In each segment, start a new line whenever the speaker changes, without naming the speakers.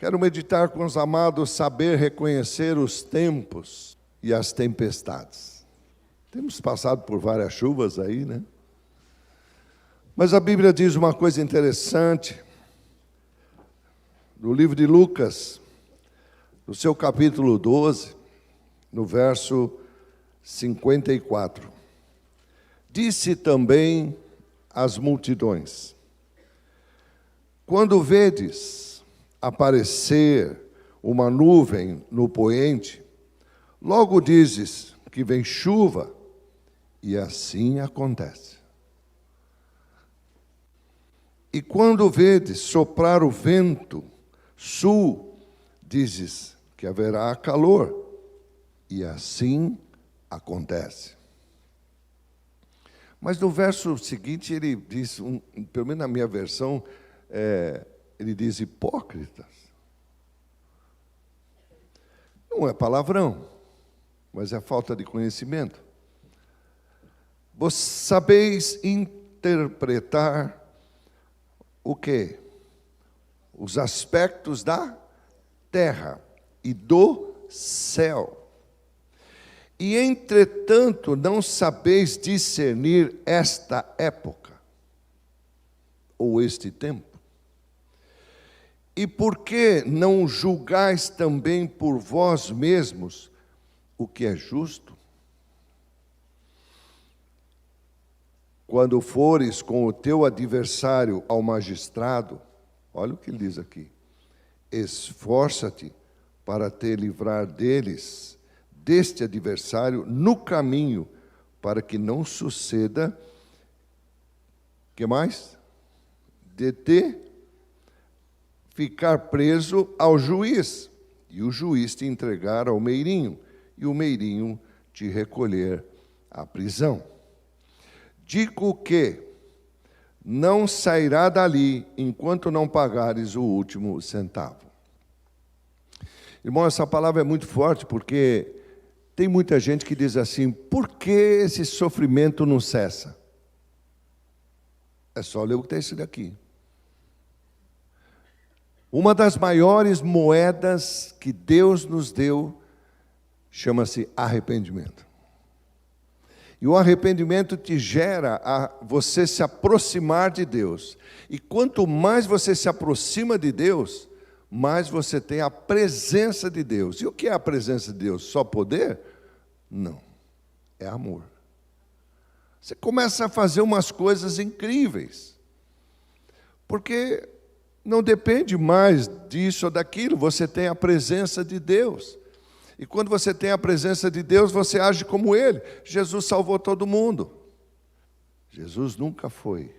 Quero meditar com os amados, saber reconhecer os tempos e as tempestades. Temos passado por várias chuvas aí, né? Mas a Bíblia diz uma coisa interessante. No livro de Lucas, no seu capítulo 12, no verso 54. Disse também às multidões: quando vedes aparecer uma nuvem no poente, logo dizes que vem chuva, e assim acontece. E quando vedes soprar o vento sul, dizes que haverá calor, e assim acontece. Mas no verso seguinte ele diz, pelo menos na minha versão, ele diz hipócritas. Não é palavrão, mas é falta de conhecimento. Vós sabeis interpretar o quê? Os aspectos da terra e do céu. E, entretanto, não sabeis discernir esta época, ou este tempo. E por que não julgais também por vós mesmos o que é justo? Quando fores com o teu adversário ao magistrado, olha o que ele diz aqui: esforça-te para te livrar deste adversário no caminho, para que não suceda, que mais? De te ficar preso ao juiz, e o juiz te entregar ao meirinho, e o meirinho te recolher à prisão. Digo que não sairá dali enquanto não pagares o último centavo. Irmão, essa palavra é muito forte, porque tem muita gente que diz assim: por que esse sofrimento não cessa? É só ler o texto daqui. Uma das maiores moedas que Deus nos deu chama-se arrependimento. E o arrependimento te gera a você se aproximar de Deus. E quanto mais você se aproxima de Deus, mais você tem a presença de Deus. E o que é a presença de Deus? Só poder? Não. É amor. Você começa a fazer umas coisas incríveis. Porque não depende mais disso ou daquilo, você tem a presença de Deus. E quando você tem a presença de Deus, você age como Ele. Jesus salvou todo mundo. Jesus nunca foi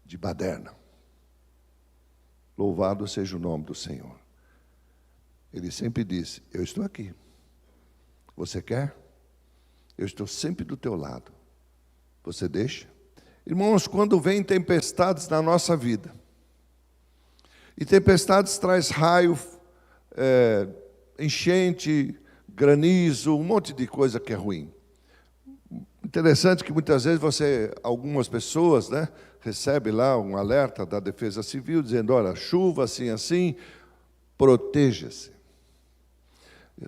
de baderna. Louvado seja o nome do Senhor. Ele sempre disse: eu estou aqui. Você quer? Eu estou sempre do teu lado. Você deixa? Irmãos, quando vem tempestades na nossa vida, e tempestades traz raio, enchente, granizo, um monte de coisa que é ruim. Interessante que muitas vezes algumas pessoas, né, recebem lá um alerta da Defesa Civil dizendo: olha, chuva assim, assim, proteja-se.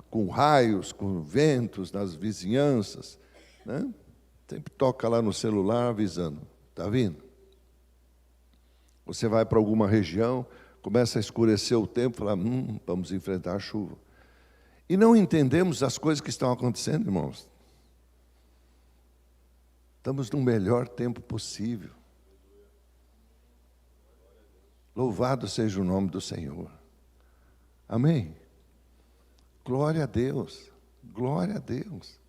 Com raios, com ventos nas vizinhanças, né? Sempre toca lá no celular avisando: está vindo. Você vai para alguma região, começa a escurecer o tempo, fala: vamos enfrentar a chuva. E não entendemos as coisas que estão acontecendo, irmãos. Estamos no melhor tempo possível. Louvado seja o nome do Senhor. Amém? Glória a Deus, glória a Deus,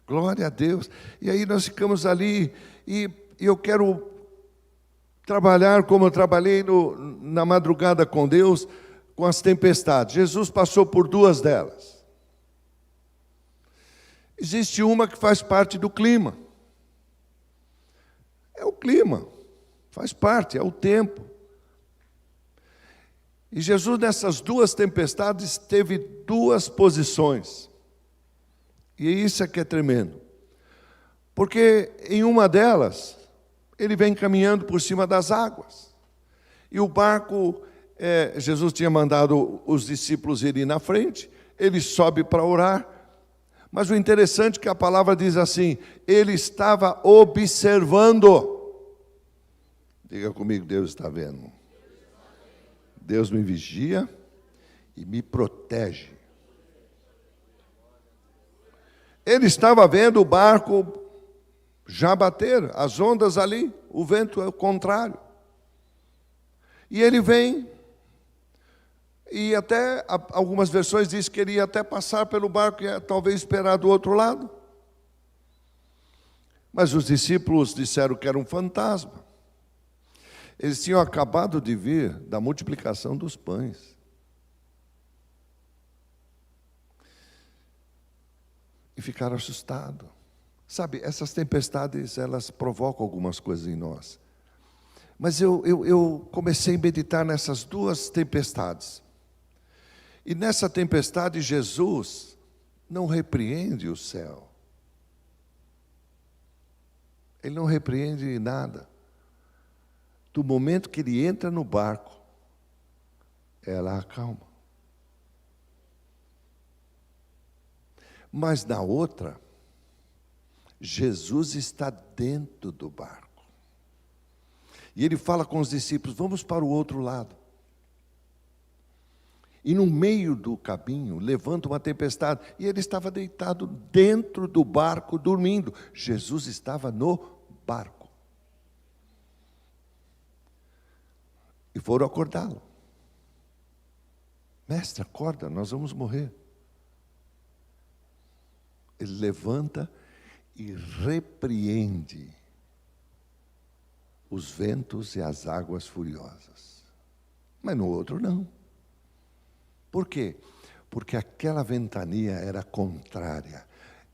glória a Deus. E aí nós ficamos ali, e eu quero trabalhar como eu trabalhei na madrugada com Deus, com as tempestades. Jesus passou por duas delas. Existe uma que faz parte do clima. É o clima, faz parte, é o tempo. E Jesus, nessas duas tempestades, teve duas posições. E isso é que é tremendo. Porque em uma delas, ele vem caminhando por cima das águas. E o barco, Jesus tinha mandado os discípulos irem na frente, ele sobe para orar. Mas o interessante é que a palavra diz assim, ele estava observando. Diga comigo, Deus está vendo. Deus me vigia e me protege. Ele estava vendo o barco já bater, as ondas ali, o vento é o contrário. E ele vem, e até algumas versões dizem que ele ia até passar pelo barco e talvez esperar do outro lado. Mas os discípulos disseram que era um fantasma. Eles tinham acabado de vir da multiplicação dos pães. E ficaram assustados. Sabe, essas tempestades, elas provocam algumas coisas em nós. Mas eu comecei a meditar nessas duas tempestades. E nessa tempestade, Jesus não repreende o céu. Ele não repreende nada. Do momento que ele entra no barco, ela acalma. Mas na outra, Jesus está dentro do barco. E ele fala com os discípulos, vamos para o outro lado. E no meio do caminho, levanta uma tempestade. E ele estava deitado dentro do barco, dormindo. Jesus estava no barco. E foram acordá-lo. Mestre, acorda, nós vamos morrer. Ele levanta e repreende os ventos e as águas furiosas. Mas no outro não. Por quê? Porque aquela ventania era contrária.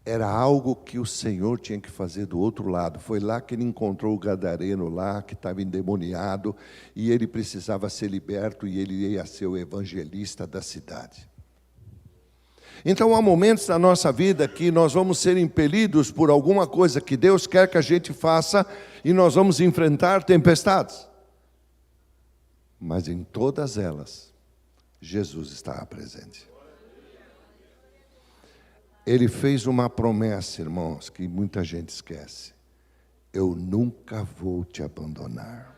Era algo que o Senhor tinha que fazer do outro lado. Foi lá que ele encontrou o gadareno lá, que estava endemoniado, e ele precisava ser liberto, e ele ia ser o evangelista da cidade. Então há momentos na nossa vida que nós vamos ser impelidos por alguma coisa que Deus quer que a gente faça, e nós vamos enfrentar tempestades. Mas em todas elas, Jesus está presente. Ele fez uma promessa, irmãos, que muita gente esquece. Eu nunca vou te abandonar.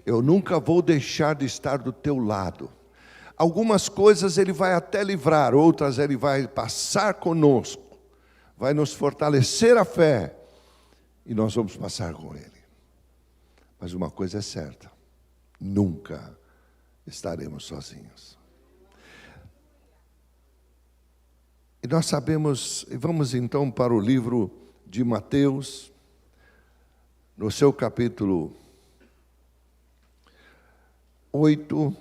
Eu nunca vou deixar de estar do teu lado. Algumas coisas ele vai até livrar, outras ele vai passar conosco. Vai nos fortalecer a fé. E nós vamos passar com ele. Mas uma coisa é certa. Nunca estaremos sozinhos. E nós sabemos, e vamos então para o livro de Mateus, no seu capítulo 8.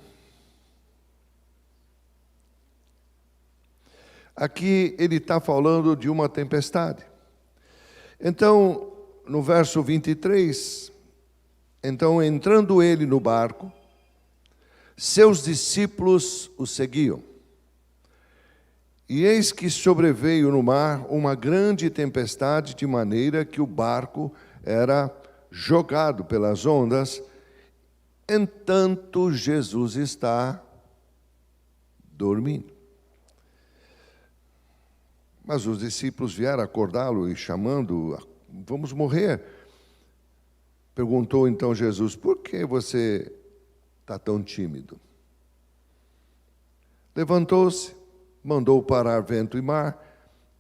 Aqui ele está falando de uma tempestade. Então, no verso 23, então entrando ele no barco, seus discípulos o seguiam. E eis que sobreveio no mar uma grande tempestade, de maneira que o barco era jogado pelas ondas, entanto Jesus está dormindo. Mas os discípulos vieram acordá-lo e chamando, vamos morrer. Perguntou então Jesus, por que você está tão tímido? Levantou-se, mandou parar vento e mar,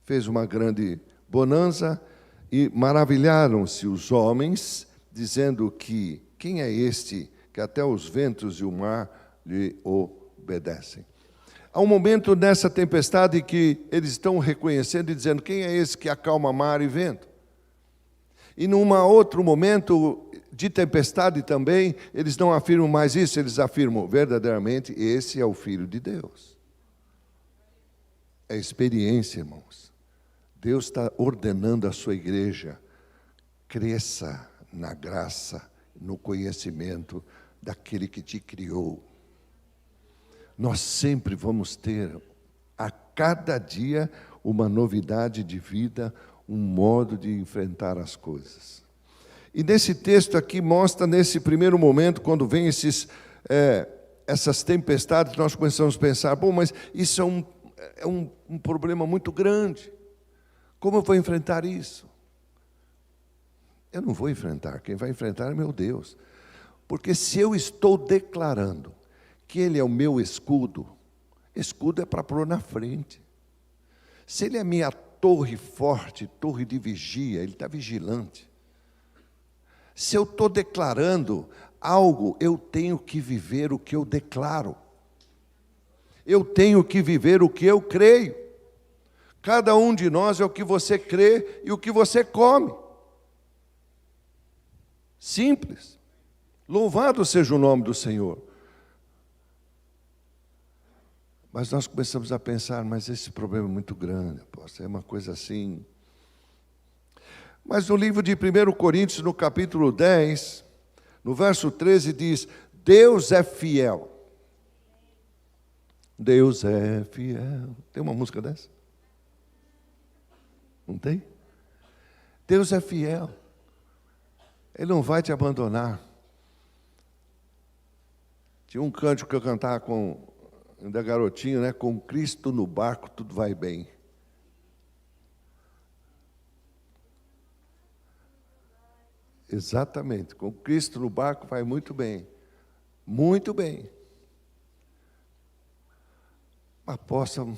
fez uma grande bonança, e maravilharam-se os homens, dizendo que, quem é este que até os ventos e o mar lhe obedecem? Há um momento nessa tempestade que eles estão reconhecendo e dizendo, quem é esse que acalma mar e vento? E num outro momento de tempestade também, eles não afirmam mais isso, eles afirmam, verdadeiramente, esse é o Filho de Deus. É experiência, irmãos. Deus está ordenando a sua igreja, cresça na graça, no conhecimento daquele que te criou. Nós sempre vamos ter, a cada dia, uma novidade de vida, um modo de enfrentar as coisas. E nesse texto aqui mostra, nesse primeiro momento, quando vem essas tempestades, nós começamos a pensar, bom, mas isso é um problema muito grande. Como eu vou enfrentar isso? Eu não vou enfrentar, quem vai enfrentar é meu Deus. Porque se eu estou declarando que Ele é o meu escudo é para pôr na frente. Se Ele é minha torre forte, torre de vigia, Ele está vigilante. Se eu estou declarando algo, eu tenho que viver o que eu declaro. Eu tenho que viver o que eu creio. Cada um de nós é o que você crê e o que você come. Simples. Louvado seja o nome do Senhor. Mas nós começamos a pensar, mas esse problema é muito grande, apóstolo, é uma coisa assim. Mas no livro de 1 Coríntios, no capítulo 10, no verso 13, diz: Deus é fiel. Deus é fiel. Tem uma música dessa? Não tem? Deus é fiel. Ele não vai te abandonar. Tinha um cântico que eu cantava ainda garotinho, né? Com Cristo no barco tudo vai bem. Exatamente, com Cristo no barco vai muito bem. Muito bem. Apóstolo,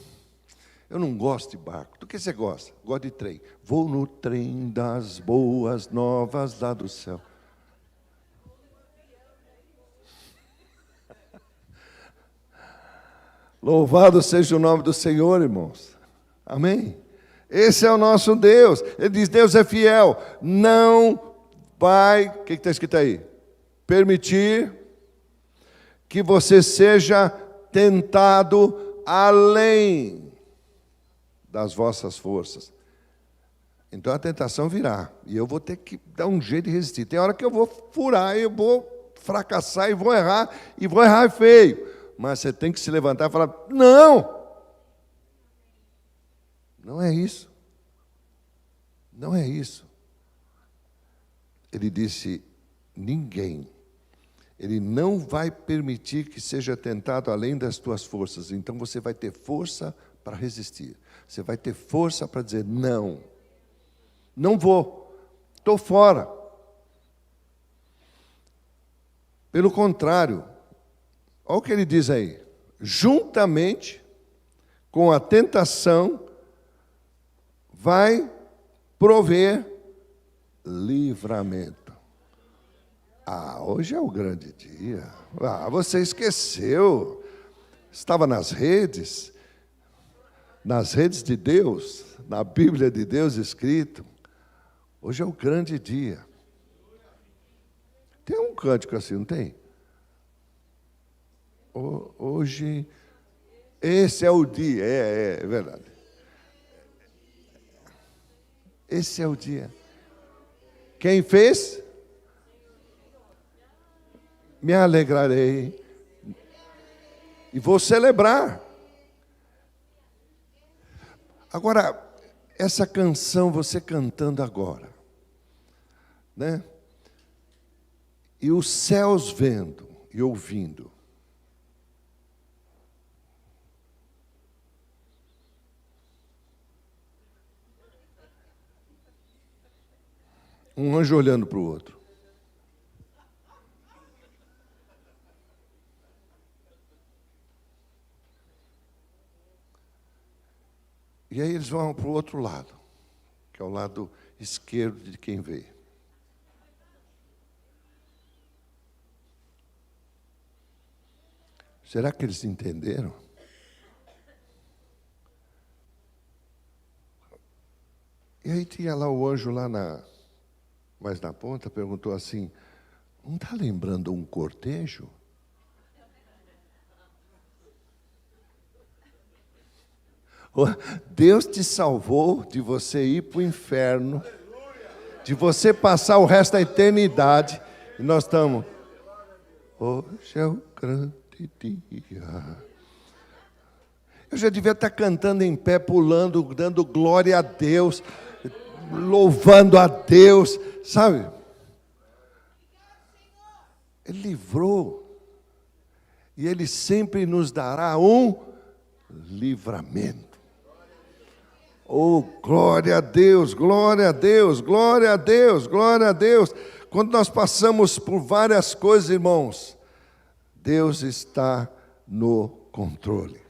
eu não gosto de barco. Do que você gosta? Gosto de trem. Vou no trem das boas novas lá do céu. Louvado seja o nome do Senhor, irmãos. Amém? Esse é o nosso Deus. Ele diz, Deus é fiel. Não vai, o que está escrito aí? Permitir que você seja tentado além das vossas forças. Então a tentação virá. E eu vou ter que dar um jeito de resistir. Tem hora que eu vou furar, eu vou fracassar e vou errar feio. Mas você tem que se levantar e falar, não! Não é isso. Não é isso. Ele disse, ninguém. Ele não vai permitir que seja tentado além das tuas forças. Então você vai ter força para resistir. Você vai ter força para dizer, não. Não vou. Estou fora. Pelo contrário, olha o que ele diz aí. Juntamente com a tentação, vai prover livramento. Hoje é o grande dia. Você esqueceu. Estava nas redes de Deus, na Bíblia de Deus escrito. Hoje é o grande dia. Tem um cântico assim, não tem? Hoje, esse é o dia, é verdade. Esse é o dia. Quem fez? Me alegrarei e vou celebrar. Agora, essa canção você cantando agora, né? E os céus vendo e ouvindo. Um anjo olhando para o outro. E aí eles vão para o outro lado, que é o lado esquerdo de quem vê. Será que eles entenderam? E aí tinha lá o anjo lá mais na ponta, perguntou assim, não está lembrando um cortejo? Deus te salvou de você ir para o inferno, de você passar o resto da eternidade, e nós estamos, hoje é o grande dia. Eu já devia estar cantando em pé, pulando, dando glória a Deus, louvando a Deus, sabe? Ele livrou. E Ele sempre nos dará um livramento. Oh, glória a Deus, glória a Deus, glória a Deus, glória a Deus. Quando nós passamos por várias coisas, irmãos, Deus está no controle.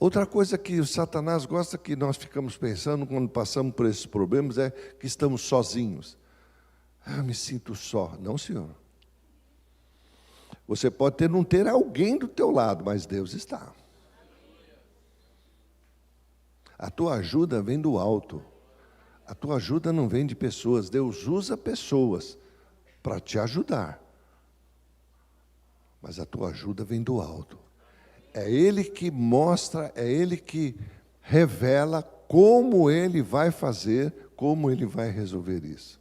Outra coisa que o Satanás gosta que nós ficamos pensando quando passamos por esses problemas é que estamos sozinhos. Eu me sinto só. Não, senhor. Você pode não ter alguém do teu lado, mas Deus está. A tua ajuda vem do alto. A tua ajuda não vem de pessoas. Deus usa pessoas para te ajudar. Mas a tua ajuda vem do alto. É Ele que mostra, é Ele que revela como Ele vai fazer, como Ele vai resolver isso.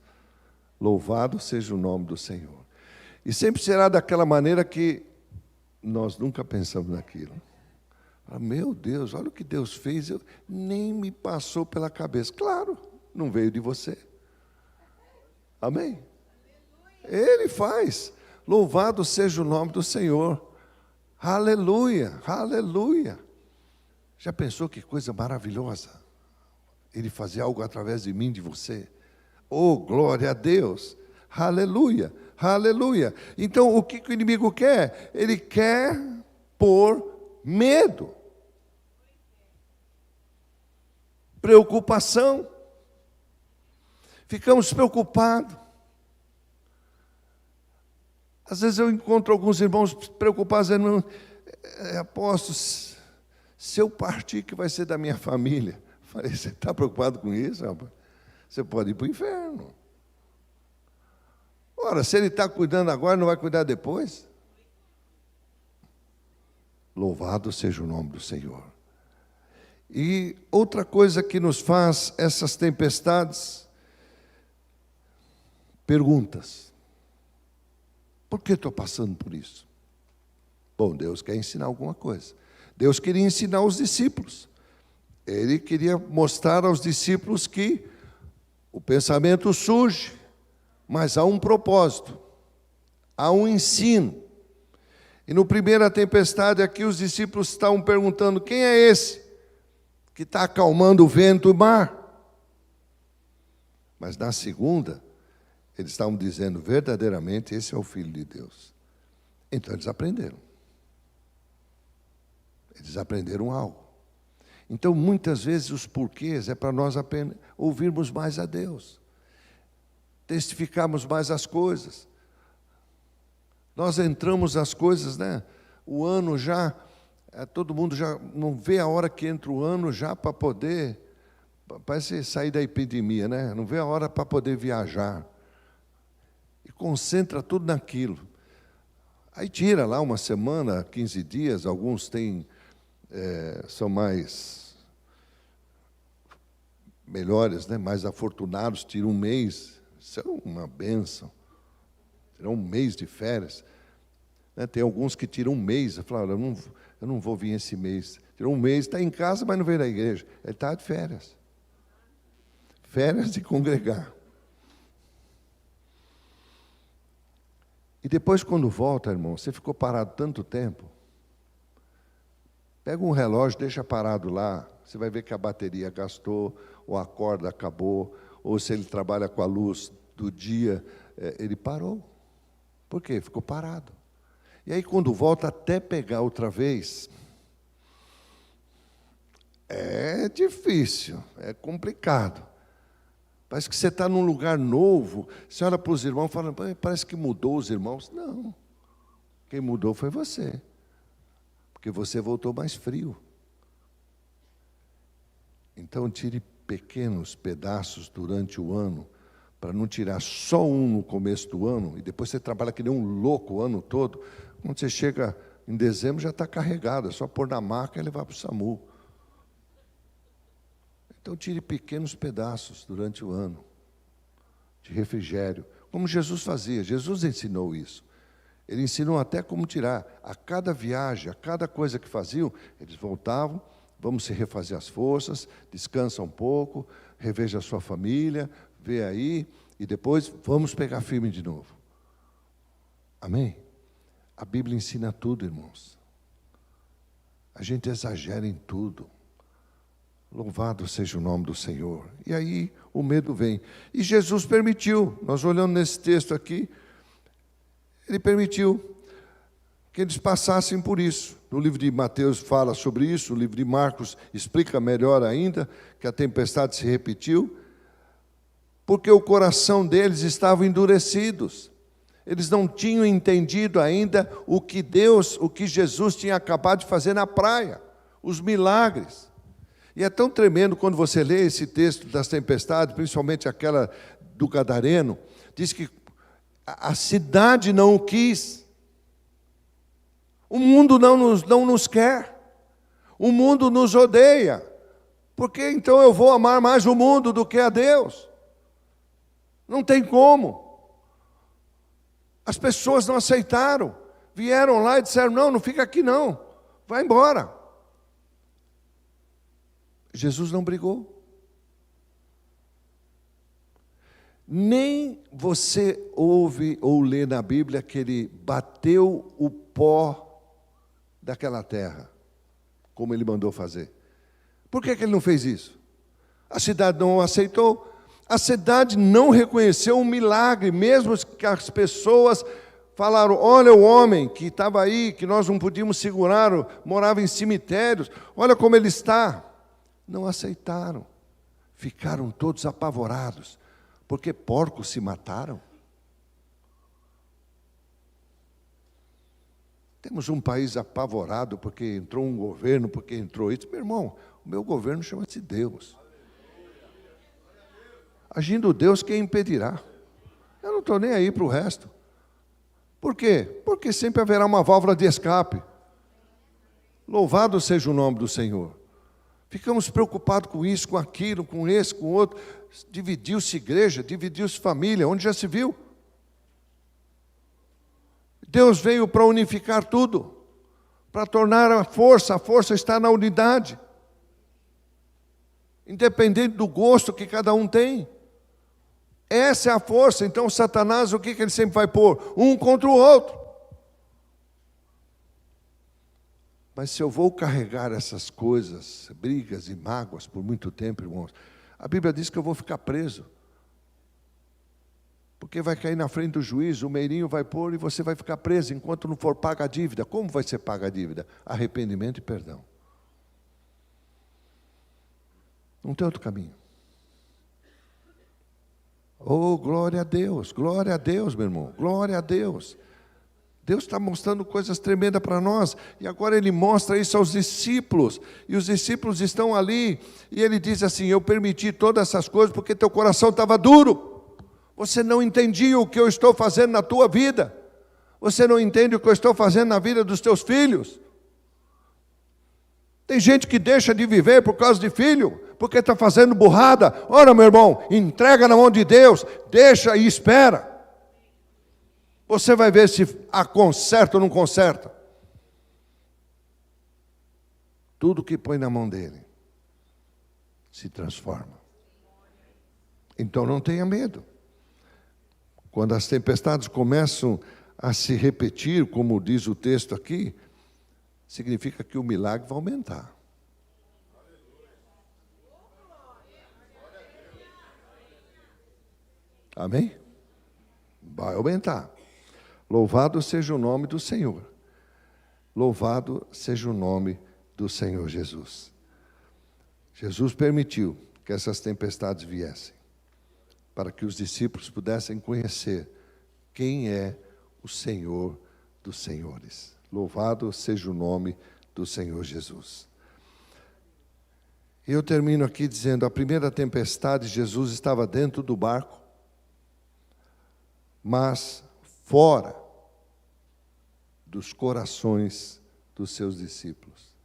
Louvado seja o nome do Senhor. E sempre será daquela maneira que nós nunca pensamos naquilo. Meu Deus, olha o que Deus fez, nem me passou pela cabeça. Claro, não veio de você. Amém? Ele faz. Louvado seja o nome do Senhor. Aleluia, aleluia. Já pensou que coisa maravilhosa? Ele fazer algo através de mim, de você. Oh, glória a Deus. Aleluia, aleluia. Então, o que o inimigo quer? Ele quer pôr medo. Preocupação. Ficamos preocupados. Às vezes eu encontro alguns irmãos preocupados, dizendo, apóstolo, se eu partir, que vai ser da minha família? Eu falei, você está preocupado com isso, rapaz? Você pode ir para o inferno. Ora, se ele está cuidando agora, não vai cuidar depois? Louvado seja o nome do Senhor. E outra coisa que nos faz essas tempestades, perguntas. Por que estou passando por isso? Bom, Deus quer ensinar alguma coisa. Deus queria ensinar os discípulos. Ele queria mostrar aos discípulos que o pensamento surge, mas há um propósito, há um ensino. E no primeira tempestade aqui os discípulos estavam perguntando, quem é esse que está acalmando o vento e o mar? Mas na segunda, eles estavam dizendo, verdadeiramente, esse é o Filho de Deus. Então eles aprenderam. Eles aprenderam algo. Então, muitas vezes, os porquês é para nós apenas ouvirmos mais a Deus. Testificarmos mais as coisas. Nós entramos nas coisas, né? O ano já, todo mundo já não vê a hora que entra o ano já para poder, parece sair da epidemia, né? Não vê a hora para poder viajar. E concentra tudo naquilo. Aí tira lá uma semana, 15 dias, alguns têm, são mais melhores, né? Mais afortunados, tiram um mês, isso é uma bênção. Tiram um mês de férias. Né? Tem alguns que tiram um mês, falaram, eu não vou vir esse mês. Tirou um mês, está em casa, mas não veio na igreja. Ele está de férias. Férias de congregar. E depois, quando volta, irmão, você ficou parado tanto tempo, pega um relógio, deixa parado lá, você vai ver que a bateria gastou, ou a corda acabou, ou se ele trabalha com a luz do dia, ele parou. Por quê? Ficou parado. E aí, quando volta, até pegar outra vez, é difícil, é complicado. Parece que você está num lugar novo, você olha para os irmãos e fala, parece que mudou os irmãos. Não, quem mudou foi você, porque você voltou mais frio. Então, tire pequenos pedaços durante o ano, para não tirar só um no começo do ano, e depois você trabalha que nem um louco o ano todo. Quando você chega em dezembro, já está carregado, é só pôr na maca e levar para o SAMU. Então, tire pequenos pedaços durante o ano, de refrigério, como Jesus fazia. Jesus ensinou isso. Ele ensinou até como tirar. A cada viagem, a cada coisa que faziam, eles voltavam, vamos se refazer as forças, descansa um pouco, reveja a sua família, vê aí, e depois vamos pegar firme de novo. Amém? A Bíblia ensina tudo, irmãos. A gente exagera em tudo. Louvado seja o nome do Senhor. E aí o medo vem. E Jesus permitiu, nós olhando nesse texto aqui, Ele permitiu que eles passassem por isso. No livro de Mateus fala sobre isso, o livro de Marcos explica melhor ainda, que a tempestade se repetiu, porque o coração deles estava endurecidos. Eles não tinham entendido ainda o que Jesus tinha acabado de fazer na praia, os milagres. E é tão tremendo quando você lê esse texto das tempestades, principalmente aquela do Gadareno, diz que a cidade não o quis. O mundo não nos quer. O mundo nos odeia. Por que então eu vou amar mais o mundo do que a Deus? Não tem como. As pessoas não aceitaram. Vieram lá e disseram, não fica aqui não. Vai embora. Jesus não brigou. Nem você ouve ou lê na Bíblia que ele bateu o pó daquela terra, como ele mandou fazer. Por que ele não fez isso? A cidade não o aceitou. A cidade não reconheceu um milagre, mesmo que as pessoas falaram, olha o homem que estava aí, que nós não podíamos segurar, morava em cemitérios, olha como ele está. Não aceitaram, ficaram todos apavorados, porque porcos se mataram. Temos um país apavorado porque entrou um governo, porque entrou isso. Meu irmão, o meu governo chama-se Deus. Agindo Deus, quem impedirá? Eu não estou nem aí para o resto. Por quê? Porque sempre haverá uma válvula de escape. Louvado seja o nome do Senhor. Ficamos preocupados com isso, com aquilo, com esse, com outro. Dividiu-se igreja, dividiu-se família, onde já se viu? Deus veio para unificar tudo, para tornar a força está na unidade. Independente do gosto que cada um tem. Essa é a força. Então Satanás, o que ele sempre vai pôr? Um contra o outro. Mas se eu vou carregar essas coisas, brigas e mágoas por muito tempo, irmãos, a Bíblia diz que eu vou ficar preso. Porque vai cair na frente do juiz, o meirinho vai pôr e você vai ficar preso enquanto não for paga a dívida. Como vai ser paga a dívida? Arrependimento e perdão. Não tem outro caminho. Oh, glória a Deus, meu irmão, glória a Deus. Deus está mostrando coisas tremendas para nós, e agora Ele mostra isso aos discípulos, e os discípulos estão ali, e Ele diz assim, eu permiti todas essas coisas porque teu coração estava duro, você não entendia o que eu estou fazendo na tua vida, você não entende o que eu estou fazendo na vida dos teus filhos. Tem gente que deixa de viver por causa de filho, porque está fazendo burrada. Ora, meu irmão, entrega na mão de Deus, deixa e espera. Você vai ver se conserta ou não conserta. Tudo que põe na mão dele se transforma. Então não tenha medo. Quando as tempestades começam a se repetir, como diz o texto aqui, significa que o milagre vai aumentar. Amém? Vai aumentar. Louvado seja o nome do Senhor. Louvado seja o nome do Senhor Jesus. Jesus permitiu que essas tempestades viessem, para que os discípulos pudessem conhecer quem é o Senhor dos senhores. Louvado seja o nome do Senhor Jesus. E eu termino aqui dizendo, a primeira tempestade, Jesus estava dentro do barco, mas fora dos corações dos seus discípulos.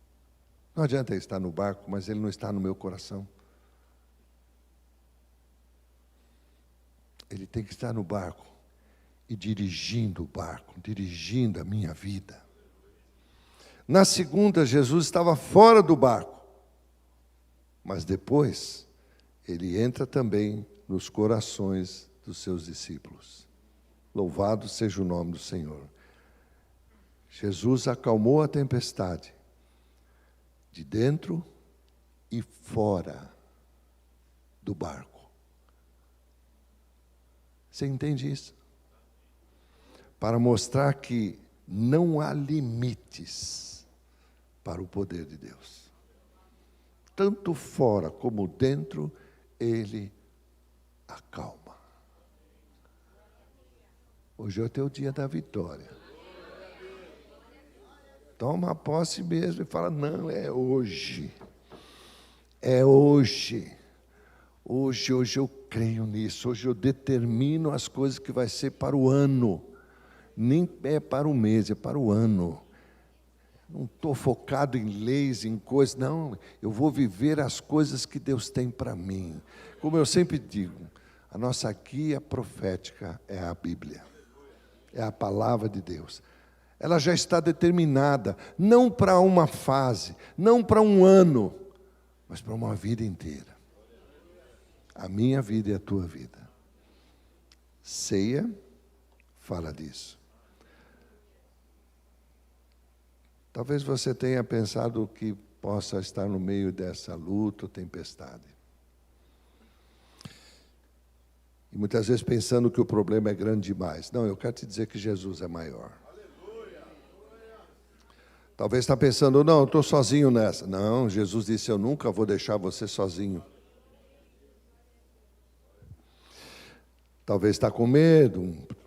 Não adianta ele estar no barco, mas ele não está no meu coração. Ele tem que estar no barco e dirigindo o barco, dirigindo a minha vida. Na segunda, Jesus estava fora do barco, mas depois ele entra também nos corações dos seus discípulos. Louvado seja o nome do Senhor. Jesus acalmou a tempestade, de dentro e fora do barco. Você entende isso? Para mostrar que não há limites para o poder de Deus. Tanto fora como dentro, Ele acalma. Hoje é o teu dia da vitória. Toma posse mesmo e fala, não, é hoje. É hoje. Hoje eu creio nisso. Hoje eu determino as coisas que vai ser para o ano. Nem é para o mês, é para o ano. Não estou focado em leis, em coisas. Não, eu vou viver as coisas que Deus tem para mim. Como eu sempre digo, a nossa guia profética é a Bíblia. É a palavra de Deus. Ela já está determinada, não para uma fase, não para um ano, mas para uma vida inteira. A minha vida e a tua vida. Ceia fala disso. Talvez você tenha pensado que possa estar no meio dessa luta ou tempestade. E muitas vezes pensando que o problema é grande demais. Não, eu quero te dizer que Jesus é maior. Talvez está pensando, não, eu estou sozinho nessa. Não, Jesus disse, eu nunca vou deixar você sozinho. Talvez está com medo,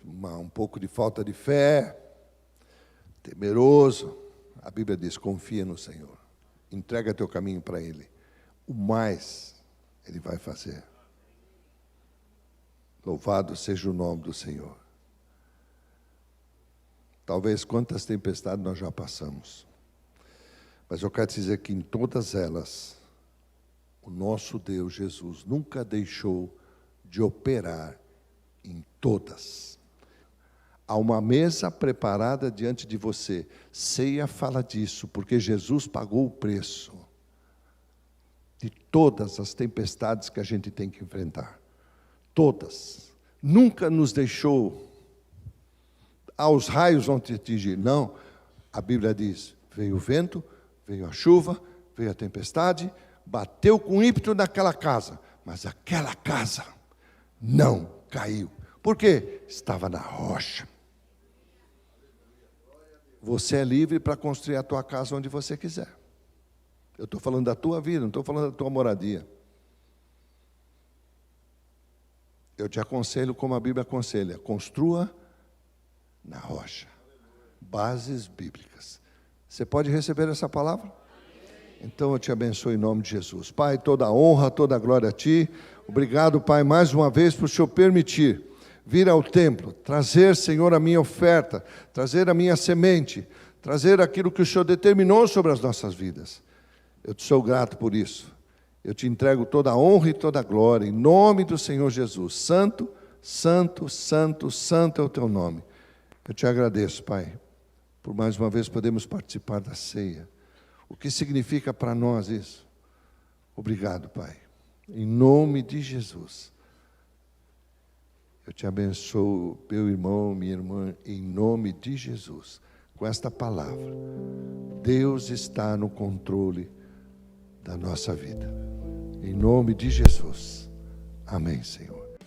um pouco de falta de fé, temeroso. A Bíblia diz, confia no Senhor. Entrega teu caminho para Ele. O mais Ele vai fazer. Louvado seja o nome do Senhor. Talvez quantas tempestades nós já passamos. Mas eu quero te dizer que em todas elas, o nosso Deus Jesus nunca deixou de operar em todas. Há uma mesa preparada diante de você. Ceia fala disso, porque Jesus pagou o preço de todas as tempestades que a gente tem que enfrentar. Todas. Nunca nos deixou aos raios vão te atingir. Não. A Bíblia diz, veio o vento, veio a chuva, veio a tempestade, bateu com ímpeto naquela casa, mas aquela casa não caiu. Por quê? Estava na rocha. Você é livre para construir a tua casa onde você quiser. Eu estou falando da tua vida, não estou falando da tua moradia. Eu te aconselho como a Bíblia aconselha, construa na rocha. Bases bíblicas. Você pode receber essa palavra? Então eu te abençoo em nome de Jesus. Pai, toda a honra, toda a glória a Ti. Obrigado, Pai, mais uma vez por o Senhor permitir vir ao templo, trazer, Senhor, a minha oferta, trazer a minha semente, trazer aquilo que o Senhor determinou sobre as nossas vidas. Eu te sou grato por isso. Eu te entrego toda a honra e toda a glória, em nome do Senhor Jesus. Santo, santo, santo, santo é o Teu nome. Eu te agradeço, Pai, por mais uma vez podermos participar da ceia. O que significa para nós isso? Obrigado, Pai. Em nome de Jesus. Eu te abençoo, meu irmão, minha irmã, em nome de Jesus, com esta palavra. Deus está no controle da nossa vida. Em nome de Jesus. Amém, Senhor.